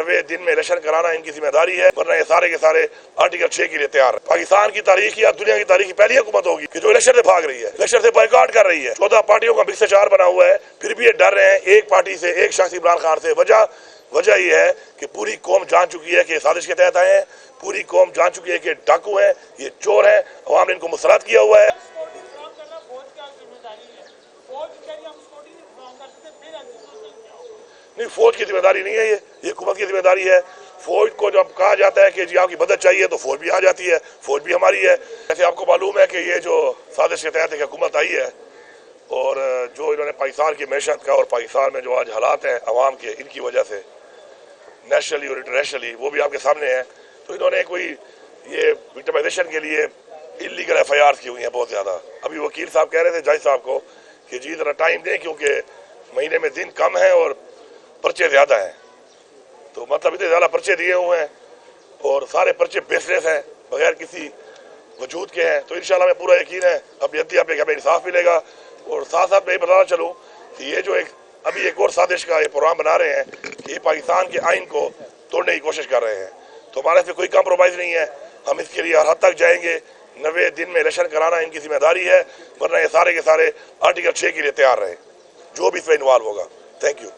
90 दिन में इलेक्शन कराना इनकी जिम्मेदारी है, वरना ये सारे के सारे आर्टिकल 6 के लिए तैयार है। पाकिस्तान की तारीख या दुनिया की तारीख की पहली हुकूमत होगी कि जो इलेक्शन से भाग रही है, इलेक्शन से बॉयकॉट कर रही है। 14 पार्टियों का भ्रष्टाचार बना हुआ है, फिर भी ये डर रहे हैं एक पार्टी से, एक शख्स इमरान खान से। वजह ये है कि पूरी कौम जान चुकी है कि साजिश के तहत आए हैं, पूरी कौम जान चुकी है कि डाकू है, ये चोर है, अवाम ने इनको मुसरत किया हुआ है। नहीं, फौज की जिम्मेदारी नहीं है, ये हुकूमत की जिम्मेदारी है। फौज को जब कहा जाता है कि जी आपकी मदद चाहिए तो फौज भी आ जाती है, फौज भी हमारी है। जैसे आपको मालूम है कि ये जो साजिश के तहत एक हुकूमत आई है और जो इन्होंने पाकिस्तान की मैशत का और पाकिस्तान में जो आज हालात हैं अवाम के, इनकी वजह से नेशनली और इंटरनेशनली वो भी आपके सामने है। तो इन्होंने कोई ये विक्टिमाइजेशन के लिए इलीगल FIR की हुई हैं बहुत ज़्यादा। अभी वकील साहब कह रहे थे जज साहब को कि जी ज़रा टाइम दें क्योंकि महीने में दिन कम है और पर्चे ज़्यादा हैं। तो मतलब इतने ज़्यादा पर्चे दिए हुए हैं और सारे पर्चे बेसलेस हैं, बगैर किसी वजूद के हैं। तो इंशाल्लाह में पूरा यकीन है अभ्यर्थी पे हमें इंसाफ मिलेगा। और साथ साथ मैं ये बताना चलूँ कि ये जो अभी एक और साजिश का ये प्रोग्राम बना रहे हैं कि ये पाकिस्तान के आइन को तोड़ने की कोशिश कर रहे हैं, तो हमारे से कोई कम्प्रोमाइज़ नहीं है। हम इसके लिए हर हद तक जाएंगे। 90 दिन में इलेक्शन कराना इनकी जिम्मेदारी है, वरना ये सारे के सारे आर्टिकल 6 के लिए तैयार रहे, जो भी इसमें इन्वॉल्व होगा। Thank you.